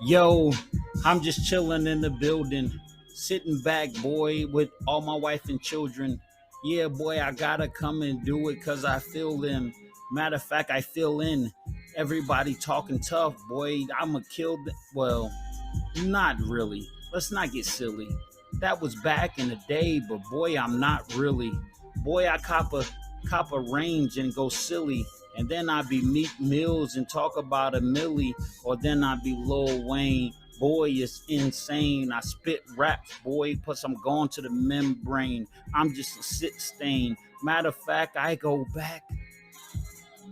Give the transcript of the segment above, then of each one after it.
Yo, I'm just chilling in the building, sitting back, boy, with all my wife and children. Yeah, boy, I gotta come and do it because I feel in. Matter of fact, I feel in. Everybody talking tough, boy. I'ma kill. Well, not really. Let's not get silly. That was back in the day, but boy, I'm not really. Boy, I cop a range and go silly. And then I be Meek Mills and talk about a millie, or then I be Lil Wayne. Boy, it's insane. I spit raps, boy, plus I'm going to the membrane. I'm just a sit stain. Matter of fact, I go back.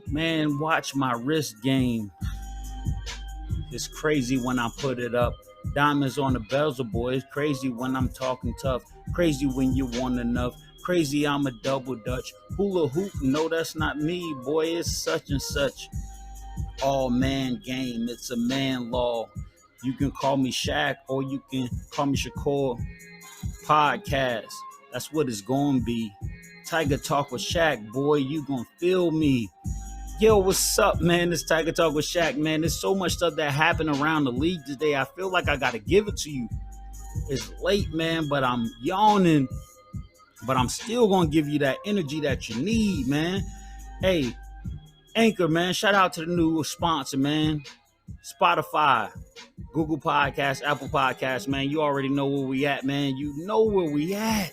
Man, watch my wrist game. It's crazy when I put it up. Diamonds on the bezel, boy. It's crazy when I'm talking tough. Crazy when you want enough. Crazy I'm a double dutch. Hula hoop, no, that's not me, boy. It's such and such. All man game. It's a man law. You can call me Shaq or you can call me Shakur Podcast. That's what it's gonna be. Tiger Talk with Shaq, boy. You gonna feel me. Yo, what's up, man? This Tiger Talk with Shaq, man. There's so much stuff that happened around the league today. I feel like I gotta give it to you. It's late, man, but I'm yawning. But I'm still gonna give you that energy that you need, man. Hey, Anchor, man. Shout out to the new sponsor, man. Spotify, Google Podcasts, Apple Podcasts, man. You already know where we at, man. You know where we at,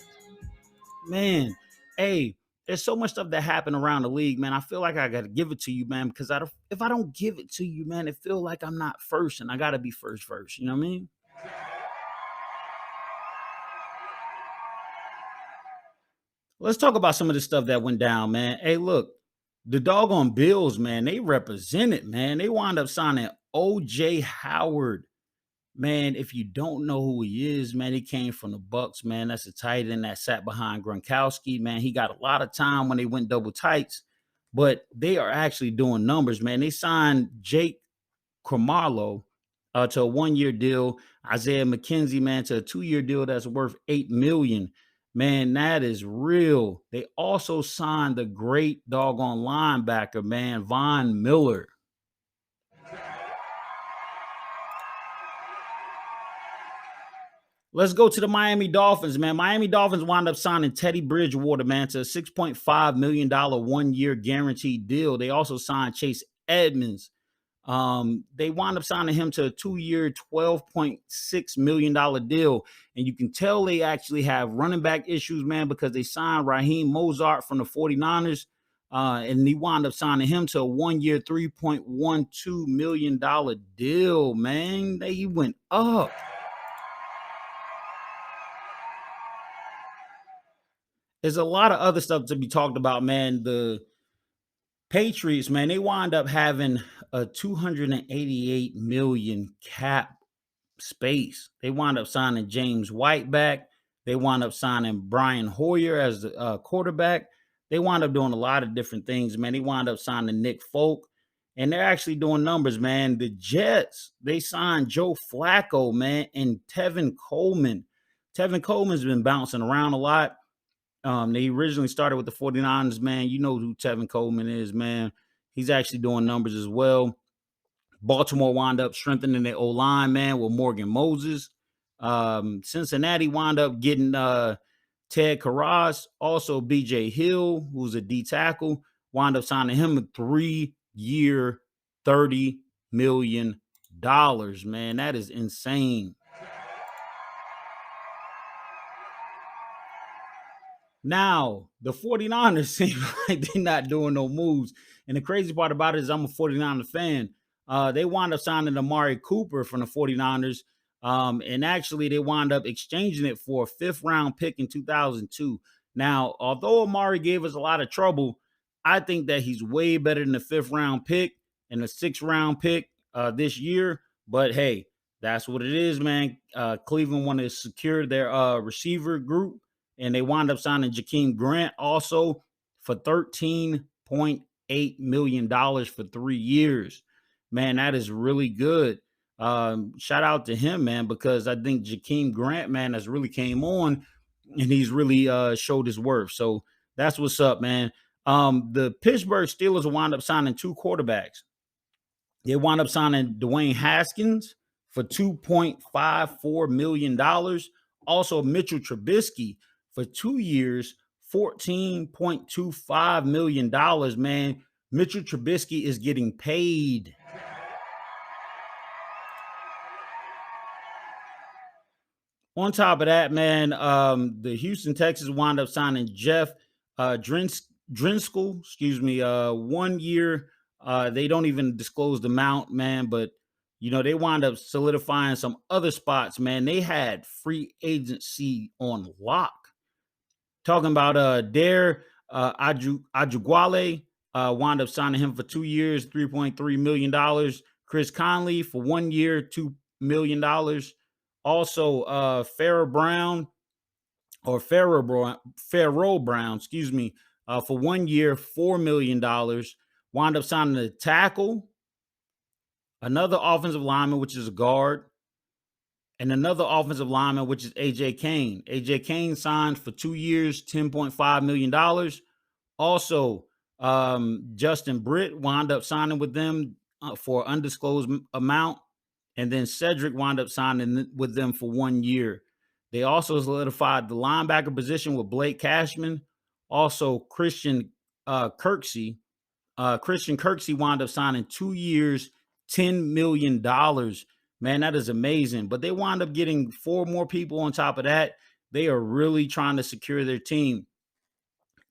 man. Hey, there's so much stuff that happened around the league, man. I feel like I gotta give it to you, man, because if I don't give it to you, man, it feel like I'm not first, and I gotta be first. You know what I mean? Let's talk about some of the stuff that went down, man. Hey, look, the doggone Bills, man, they represented, man. They wound up signing OJ Howard. Man, if you don't know who he is, man, he came from the Bucks, man. That's a tight end that sat behind Gronkowski, man. He got a lot of time when they went double tights, but they are actually doing numbers, man. They signed Jake Cromarlow to a 1 year deal. Isaiah McKenzie, man, to a 2 year deal that's worth $8 million. Man, that is real. They also signed the great doggone linebacker, man, Von Miller. Let's go to the Miami Dolphins, man. Miami Dolphins wound up signing Teddy Bridgewater, man, to a $6.5 million 1 year guaranteed deal. They also signed Chase Edmonds. They wound up signing him to a 2 year, $12.6 million deal. And you can tell they actually have running back issues, man, because they signed Raheem Mozart from the 49ers. And he wound up signing him to a 1 year, $3.12 million deal, man. He went up. There's a lot of other stuff to be talked about, man. The Patriots, man, they wind up having a 288 million cap space. They wound up signing James White back. They wound up signing Brian Hoyer as the quarterback. They wound up doing a lot of different things, man. They wound up signing Nick Folk, and they're actually doing numbers, man. The Jets, they signed Joe Flacco, man, and Tevin Coleman. Tevin Coleman's been bouncing around a lot. They originally started with the 49ers, man. You know who Tevin Coleman is, man. He's actually doing numbers as well. Baltimore wound up strengthening their O-line, man, with Morgan Moses. Cincinnati wound up getting Ted Karras, also BJ Hill, who's a D tackle, wound up signing him a 3 year, $30 million, man. That is insane. Now, the 49ers seem like they're not doing no moves. And the crazy part about it is I'm a 49er fan. They wound up signing Amari Cooper from the 49ers. And actually, they wound up exchanging it for a fifth round pick in 2002. Now, although Amari gave us a lot of trouble, I think that he's way better than the fifth round pick and the sixth round pick this year. But hey, that's what it is, man. Cleveland wanted to secure their receiver group, and they wound up signing Jakeem Grant also for $13.8 million for 3 years. Man, that is really good. Shout out to him, man, because I think Jakeem Grant, man, has really came on and he's really showed his worth. So that's what's up, man. The Pittsburgh Steelers wound up signing two quarterbacks. They wound up signing Dwayne Haskins for $2.54 million. Also, Mitchell Trubisky for 2 years, $14.25 million, man. Mitchell Trubisky is getting paid. On top of that, man, the Houston Texans wound up signing Jeff Driscoll, 1 year. They don't even disclose the amount, man, but they wound up solidifying some other spots, man. They had free agency on lock. Talking about Dare Ajuguale, wound up signing him for 2 years, $3.3 million. Chris Conley for 1 year, $2 million. Also, Pharaoh Brown, for 1 year, $4 million. Wound up signing a tackle, another offensive lineman, which is a guard, and another offensive lineman, which is AJ Kane. AJ Kane signed for 2 years, $10.5 million. Also, Justin Britt wound up signing with them for undisclosed amount. And then Cedric wound up signing with them for 1 year. They also solidified the linebacker position with Blake Cashman. Also, Christian Kirksey. Christian Kirksey wound up signing 2 years, $10 million. Man, that is amazing. But they wound up getting 4 more people on top of that. They are really trying to secure their team.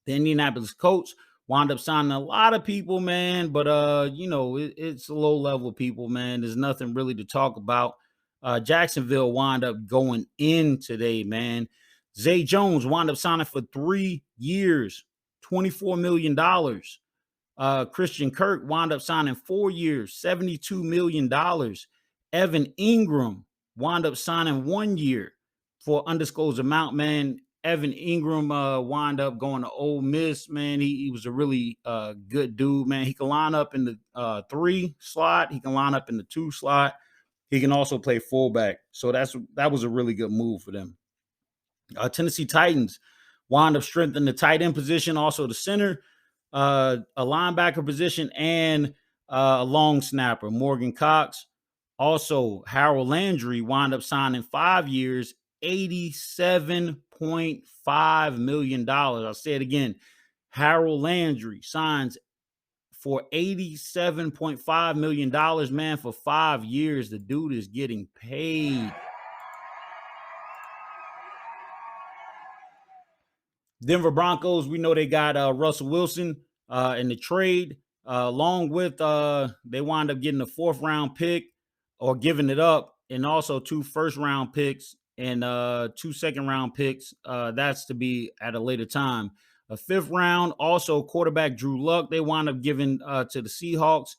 The Indianapolis Colts wound up signing a lot of people, man, but it's low level people, man. There's nothing really to talk about. Jacksonville wound up going in today, man. Zay Jones wound up signing for 3 years, $24 million. Christian Kirk wound up signing 4 years, $72 million. Evan Ingram wound up signing 1 year for undisclosed amount, man. Evan Ingram wound up going to Ole Miss, man. He was a really good dude, man. He can line up in the 3 slot. He can line up in the 2 slot. He can also play fullback. So that was a really good move for them. Tennessee Titans wound up strengthening the tight end position, also the center, a linebacker position, and a long snapper, Morgan Cox. Also, Harold Landry wound up signing 5 years, $87.5 million. I'll say it again. Harold Landry signs for $87.5 million, man, for 5 years. The dude is getting paid. Denver Broncos, we know they got Russell Wilson in the trade, along with they wound up getting a 4th round pick or giving it up, and also 2 first-round picks and 2 second-round picks. That's to be at a later time. A 5th round, also quarterback Drew Luck, they wound up giving to the Seahawks.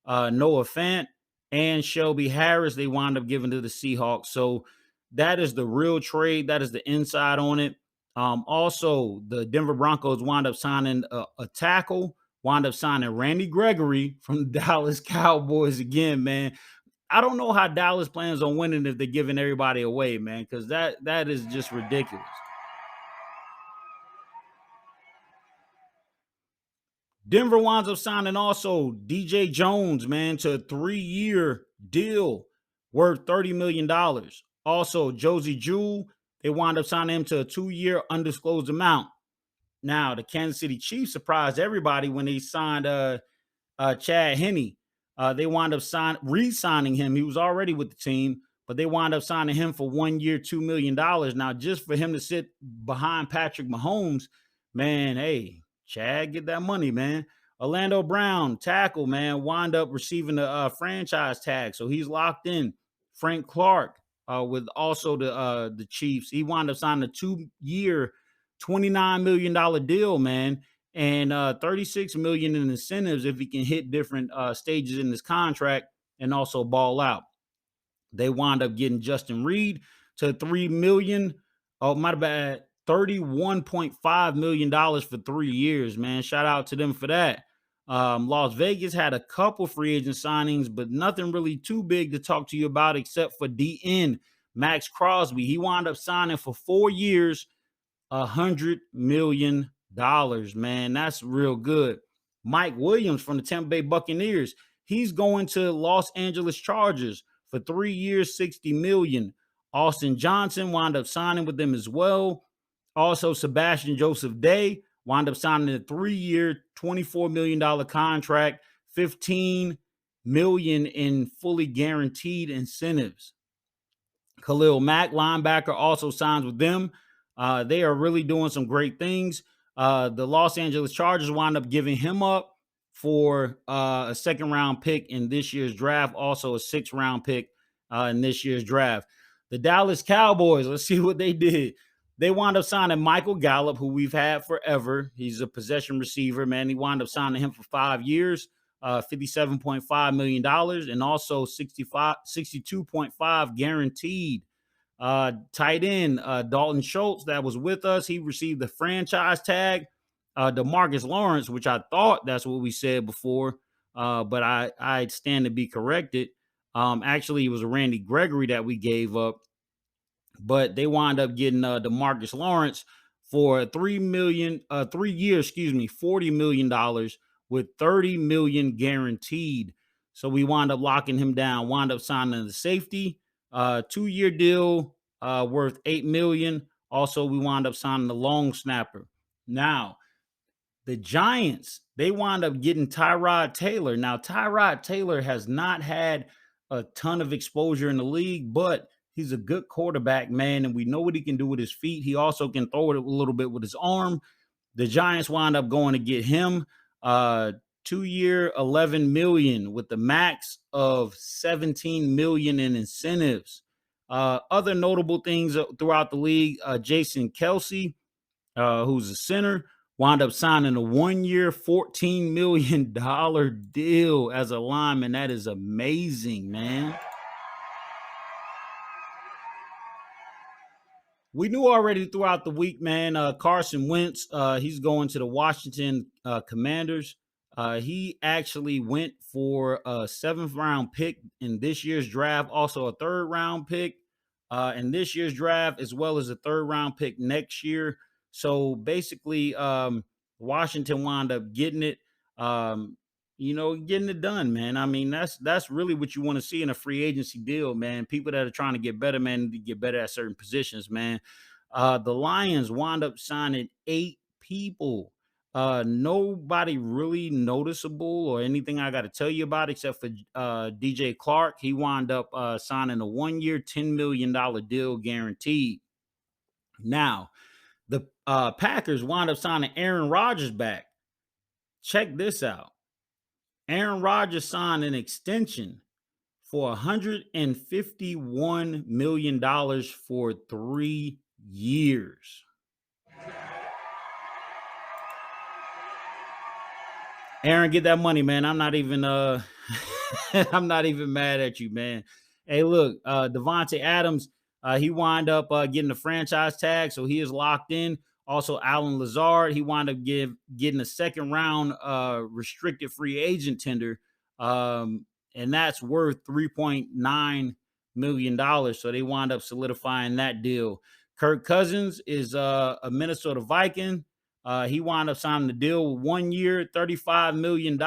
Noah Fant and Shelby Harris, they wound up giving to the Seahawks. So that is the real trade. That is the inside on it. Also, the Denver Broncos wound up signing a tackle, wound up signing Randy Gregory from the Dallas Cowboys again, man. I don't know how Dallas plans on winning if they're giving everybody away, man, because that is just ridiculous. Denver winds up signing also DJ Jones, man, to a 3-year deal worth $30 million. Also, Josie Jewell, they wound up signing him to a 2-year undisclosed amount. Now, the Kansas City Chiefs surprised everybody when they signed Chad Henne. They wound up re-signing him. He was already with the team, but they wound up signing him for 1 year, $2 million. Now, just for him to sit behind Patrick Mahomes, man, hey, Chad, get that money, man. Orlando Brown, tackle, man, wound up receiving the franchise tag, so he's locked in. Frank Clark with also the Chiefs. He wound up signing a 2-year, $29 million deal, man. And $36 million in incentives if he can hit different stages in his contract and also ball out. They wound up getting Justin Reed to $3 million. Oh, my bad. $31.5 million for 3 years, man. Shout out to them for that. Las Vegas had a couple free agent signings, but nothing really too big to talk to you about except for DN Max Crosby. He wound up signing for 4 years, $100 million. Man, that's real good. Mike Williams from the Tampa Bay Buccaneers, he's going to Los Angeles Chargers for 3 years, $60 million. Austin Johnson wound up signing with them as well. Also, Sebastian Joseph Day wound up signing a 3-year, $24 million contract, $15 million in fully guaranteed incentives. Khalil Mack, linebacker, also signs with them. They are really doing some great things. The Los Angeles Chargers wound up giving him up for a second-round pick in this year's draft, also a sixth-round pick in this year's draft. The Dallas Cowboys, let's see what they did. They wound up signing Michael Gallup, who we've had forever. He's a possession receiver, man. He wound up signing him for 5 years. $57.5 million and also 62.5 guaranteed. Tight end Dalton Schultz that was with us, he received the franchise tag. Demarcus Lawrence, which I thought that's what we said before, but I stand to be corrected. Actually, it was a Randy Gregory that we gave up, but they wound up getting Demarcus Lawrence for 3 years, $40 million with $30 million guaranteed. So we wound up locking him down, wound up signing the safety, 2-year deal worth $8 million. Also, we wound up signing the long snapper. Now, the Giants, they wound up getting Tyrod Taylor. Now, Tyrod Taylor has not had a ton of exposure in the league, but he's a good quarterback, man, and we know what he can do with his feet. He also can throw it a little bit with his arm. The Giants wound up going to get him 2-year, $11 million with the max of $17 million in incentives. Other notable things throughout the league, Jason Kelsey, who's a center, wound up signing a 1-year, $14 million deal as a lineman. That is amazing, man. We knew already throughout the week, man, Carson Wentz, he's going to the Washington Commanders. He actually went for a 7th-round pick in this year's draft, also a 3rd-round pick in this year's draft, as well as a 3rd-round pick next year. So basically, Washington wound up getting it, getting it done, man. I mean, that's really what you want to see in a free agency deal, man. People that are trying to get better, man, to get better at certain positions, man. The Lions wound up signing 8 people. Nobody really noticeable or anything I got to tell you about except for DJ Clark. He wound up signing a 1-year, $10 million deal guaranteed. Now, the Packers wound up signing Aaron Rodgers back. Check this out. Aaron Rodgers signed an extension for $151 million for 3 years. Aaron, get that money, man. I'm not even I'm not even mad at you, man. Hey, look, Devontae Adams, he wound up getting the franchise tag, so he is locked in. Also, Alan Lazard, he wound up getting a 2nd-round restricted free agent tender, and that's worth $3.9 million. So they wound up solidifying that deal. Kirk Cousins is a Minnesota Viking. He wound up signing the deal with 1 year, $35 million.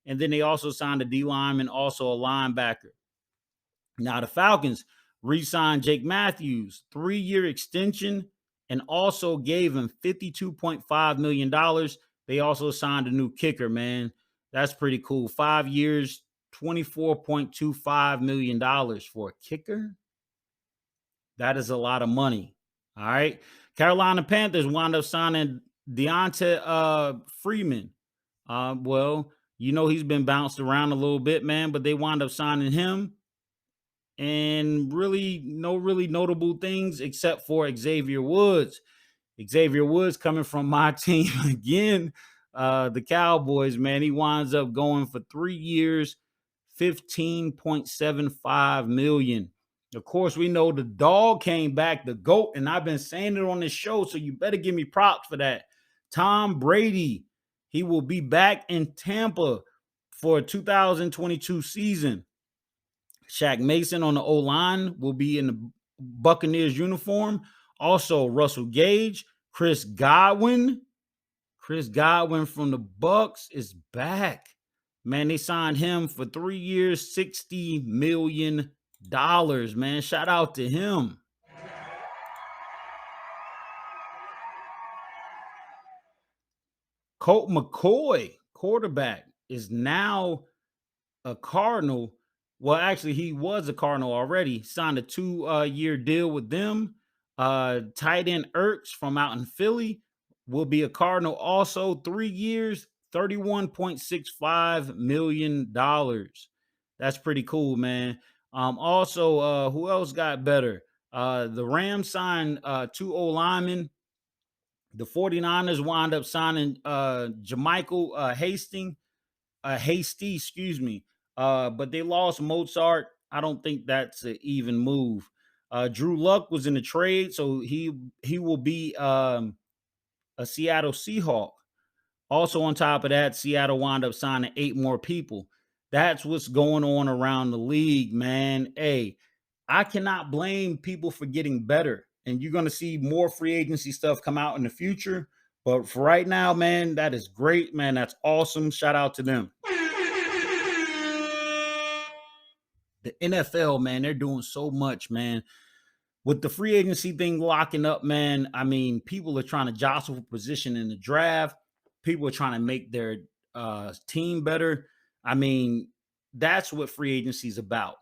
And then they also signed a D lineman, also a linebacker. Now the Falcons re-signed Jake Matthews, 3-year extension, and also gave him $52.5 million. They also signed a new kicker, man. That's pretty cool. 5 years, $24.25 million for a kicker. That is a lot of money. All right. Carolina Panthers wound up signing Deontay Freeman. Well, he's been bounced around a little bit, man, but they wound up signing him. And really, no really notable things except for Xavier Woods. Xavier Woods coming from my team again, the Cowboys, man. He winds up going for 3 years, $15.75 million. Of course, we know the dog came back, the GOAT, and I've been saying it on this show, so you better give me props for that. Tom Brady, he will be back in Tampa for a 2022 season. Shaq Mason on the O-line will be in the Buccaneers uniform. Also, Russell Gage, Chris Godwin from the Bucs is back. Man, they signed him for 3 years, $60 million, man. Shout out to him. Colt McCoy, quarterback, is now a Cardinal. Well, actually, he was a Cardinal already. Signed a 2 year deal with them. Tight end Ertz from out in Philly will be a Cardinal also. 3 years, $31.65 million. That's pretty cool, man. Also, who else got better? The Rams signed 2 O linemen. The 49ers wound up signing Jermichael Hasty, excuse me. But they lost Mozart. I don't think that's an even move. Drew Luck was in the trade, so he will be a Seattle Seahawk. Also, on top of that, Seattle wound up signing 8 more people. That's what's going on around the league, man. Hey, I cannot blame people for getting better. And you're going to see more free agency stuff come out in the future. But for right now, man, that is great, man. That's awesome. Shout out to them. The NFL, man, they're doing so much, man. With the free agency thing locking up, man, I mean, people are trying to jostle for position in the draft. People are trying to make their team better. I mean, that's what free agency is about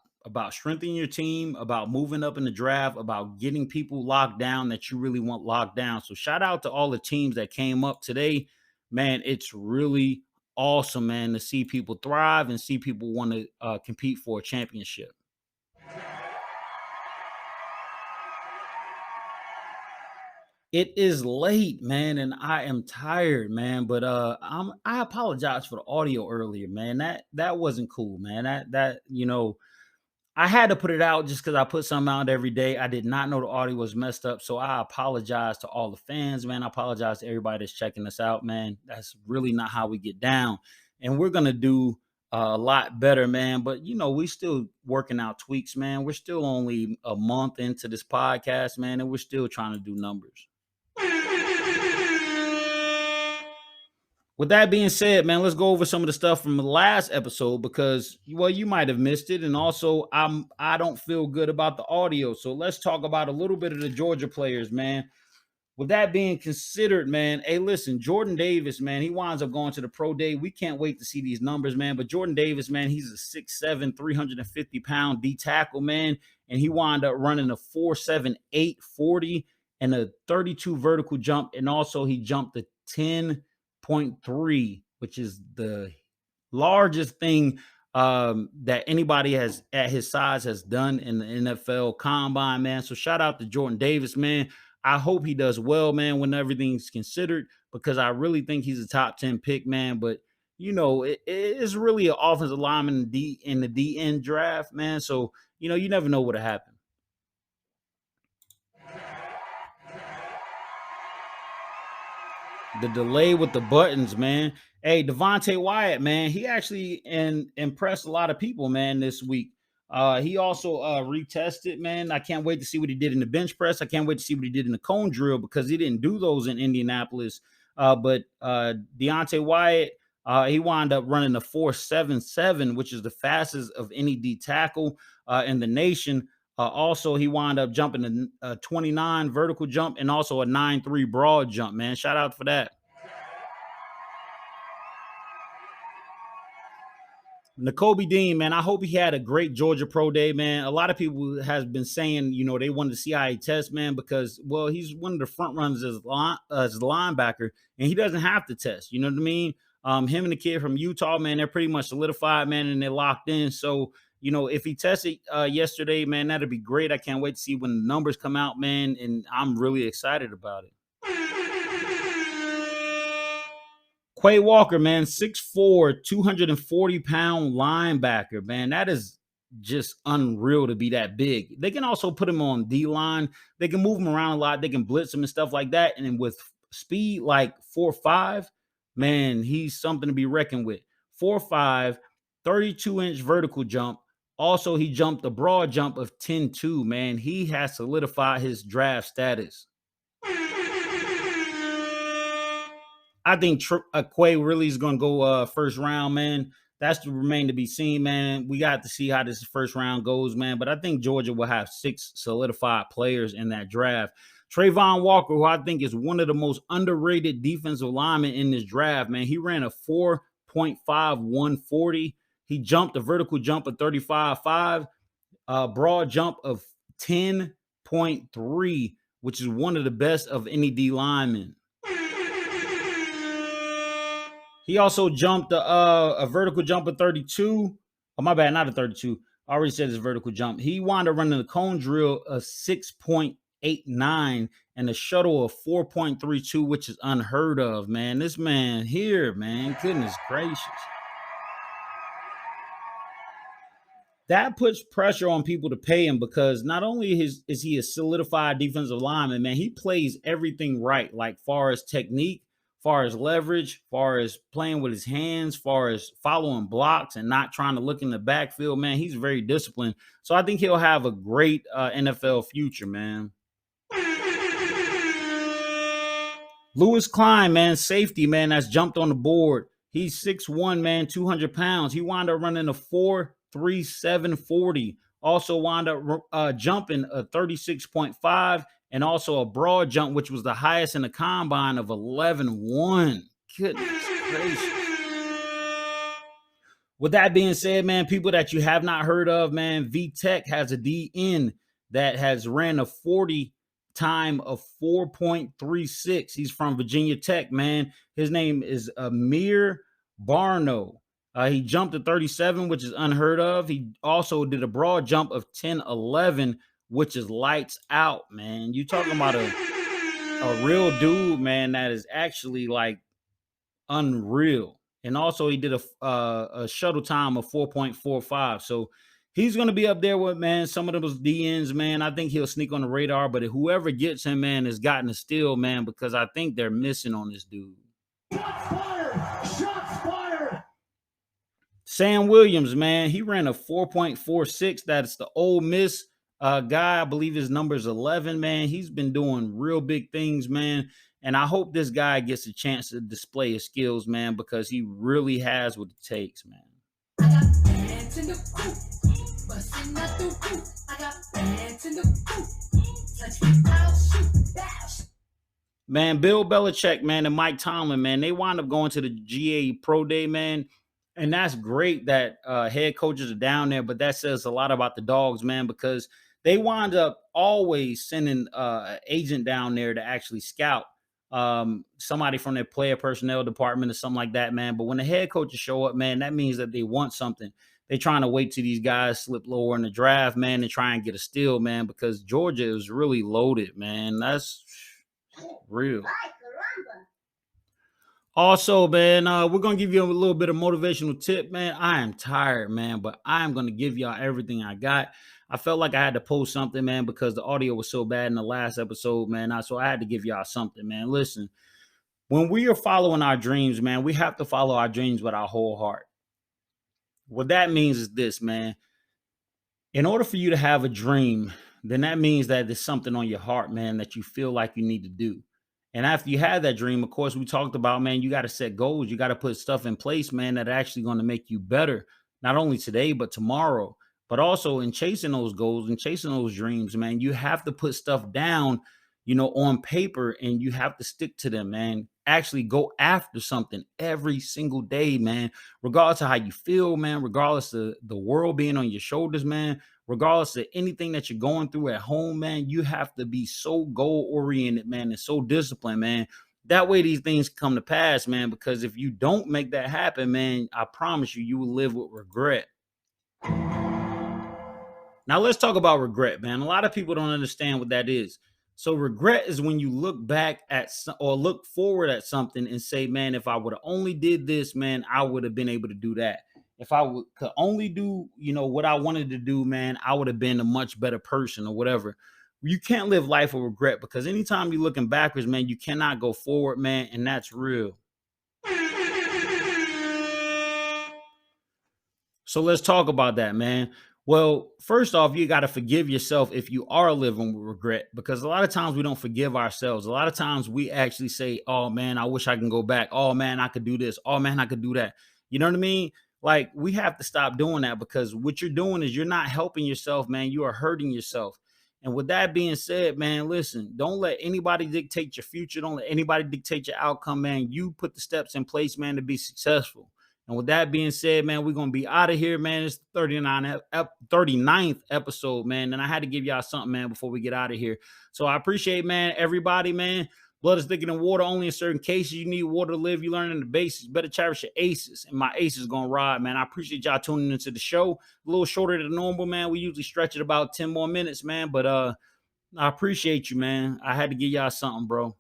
strengthening your team, about moving up in the draft, about getting people locked down that you really want locked down. So shout out to all the teams that came up today. Man, it's really awesome, man, to see people thrive and see people want to compete for a championship. It is late, man, and I am tired, man. But I apologize for the audio earlier, man. That wasn't cool, man. That I had to put it out just because I put something out every day. I did not know the audio was messed up, so I apologize to all the fans, man. I apologize to everybody that's checking us out, man. That's really not how we get down, and we're gonna do a lot better, man. But we still working out tweaks, man. We're still only a month into this podcast, man, and we're still trying to do numbers. With that being said, man, let's go over some of the stuff from the last episode because you might have missed it, and also I don't feel good about the audio. So let's talk about a little bit of the Georgia players, man. With that being considered, man, hey, listen, Jordan Davis, man, he winds up going to the pro day. We can't wait to see these numbers, man. But Jordan Davis, man, he's a 6'7", 350-pound D tackle, man, and he wound up running a 4.78 40 and a 32 vertical jump, and also he jumped a 10.3, which is the largest thing that anybody has at his size has done in the NFL combine, man. So shout out to Jordan Davis, man. I hope he does well, man, when everything's considered, because I really think he's a top 10 pick, man. But it's really an offensive lineman in the DN draft, man. So you never know what'll happen. The delay with the buttons, man. Hey, Deontay Wyatt, man, he actually impressed a lot of people, man, this week. He also retested, man. I can't wait to see what he did in the bench press. I can't wait to see what he did in the cone drill because he didn't do those in Indianapolis. But Deontay Wyatt, he wound up running a 4.77, which is the fastest of any D tackle in the nation. Also, he wound up jumping a 29 vertical jump and also a 9.3 broad jump, man. Shout out for that. Nakobe Dean, man, I hope he had a great Georgia Pro Day, man. A lot of people has been saying, they wanted to see how he tests, man, because, well, he's one of the front runners as a linebacker, and he doesn't have to test. You know what I mean? Him and the kid from Utah, man, they're pretty much solidified, man, and they're locked in. So, if he tested yesterday, man, that'd be great. I can't wait to see when the numbers come out, man, and I'm really excited about it. Kway Walker, man, 6'4", 240-pound linebacker, man. That is just unreal to be that big. They can also put him on D-line. They can move him around a lot. They can blitz him and stuff like that. And then with speed like 4.5, man, he's something to be reckoned with. 4.5, 32-inch vertical jump. Also, he jumped a broad jump of 10.2, man. He has solidified his draft status. I think Kway really is going to go first round, man. That's to remain to be seen, man. We got to see how this first round goes, man. But I think Georgia will have 6 solidified players in that draft. Trayvon Walker, who I think is one of the most underrated defensive linemen in this draft, man. He ran a 4.5140. He jumped a vertical jump of 35.5, a broad jump of 10.3, which is one of the best of any D lineman. He also jumped a vertical jump of 32. Oh, my bad, not a 32. I already said his vertical jump. He wound up running the cone drill of 6.89 and a shuttle of 4.32, which is unheard of, man. This man here, man, goodness gracious. That puts pressure on people to pay him because not only is he a solidified defensive lineman, man, he plays everything right, like far as technique, far as leverage, far as playing with his hands, far as following blocks and not trying to look in the backfield, man. He's very disciplined. So I think he'll have a great NFL future, man. Lewis Klein, man, safety, man, that's jumped on the board. He's 6'1", man, 200 pounds. He wound up running a 4.3740. Also wound up jumping a 36.5 and also a broad jump, which was the highest in the combine of 11.1. Goodness gracious. With that being said, man, people that you have not heard of, man, V-Tech has a DN that has ran a 40 time of 4.36. He's from Virginia Tech, man. His name is Amir Barno. He jumped to 37, which is unheard of. He also did a broad jump of 10.11, which is lights out, man. You talking about a real dude, man, that is actually like unreal. And also he did a shuttle time of 4.45. So he's going to be up there with, man, some of those DNs, man. I think he'll sneak on the radar, but whoever gets him, man, has gotten a steal, man, because I think they're missing on this dude. Shots fired! Shots fired! Sam Williams, man, he ran a 4.46. That's the Ole Miss guy. I believe his number is 11, man. He's been doing real big things, man. And I hope this guy gets a chance to display his skills, man, because he really has what it takes, man. I got bands in the coop, busting out the roof. I got bands in the coop. Touch me, I'll shoot. Bash. Man, Bill Bellicheck, man, and Mike Tomlin, man, they wound up going to the GA Pro Day, man. And that's great that head coaches are down there, but that says a lot about the Dogs, man, because they wind up always sending an agent down there to actually scout somebody from their player personnel department or something like that, man. But when the head coaches show up, man, that means that they want something. They're trying to wait till these guys slip lower in the draft, man, and try and get a steal, man, because Georgia is really loaded, man. That's real. Also, man, we're going to give you a little bit of motivational tip, man. I am tired, man, but I am going to give y'all everything I got. I felt like I had to post something, man, because the audio was so bad in the last episode, man. So I had to give y'all something, man. Listen, when we are following our dreams, man, we have to follow our dreams with our whole heart. What that means is this, man. In order for you to have a dream, then that means that there's something on your heart, man, that you feel like you need to do. And after you have that dream, of course, we talked about, man, you got to set goals. You got to put stuff in place, man, that are actually going to make you better, not only today, but tomorrow. But also in chasing those goals and chasing those dreams, man, you have to put stuff down, on paper, and you have to stick to them, man. Actually go after something every single day, man, regardless of how you feel, man, regardless of the world being on your shoulders, man, regardless of anything that you're going through at home, man. You have to be so goal-oriented, man, and so disciplined, man. That way these things come to pass, man, because if you don't make that happen, man, I promise you, you will live with regret. Now, let's talk about regret, man. A lot of people don't understand what that is. So regret is when you look back at or look forward at something and say, man, if I would have only did this, man, I would have been able to do that. If I could only do, what I wanted to do, man, I would have been a much better person or whatever. You can't live life with regret because anytime you're looking backwards, man, you cannot go forward, man, and that's real. So let's talk about that, man. Well, first off, you got to forgive yourself if you are living with regret, because a lot of times we don't forgive ourselves. A lot of times we actually say, oh, man, I wish I can go back. Oh, man, I could do this. Oh, man, I could do that. You know what I mean? Like, we have to stop doing that, because what you're doing is you're not helping yourself, man. You are hurting yourself. And with that being said, man, listen, don't let anybody dictate your future. Don't let anybody dictate your outcome, man. You put the steps in place, man, to be successful. And with that being said, man, we're going to be out of here, man. It's 39th episode, man. And I had to give y'all something, man, before we get out of here. So I appreciate, man, everybody, man. Blood is thicker than water. Only in certain cases you need water to live. You learning the basics. Better cherish your aces. And my ace is going to ride, man. I appreciate y'all tuning into the show. A little shorter than normal, man. We usually stretch it about 10 more minutes, man. But I appreciate you, man. I had to give y'all something, bro.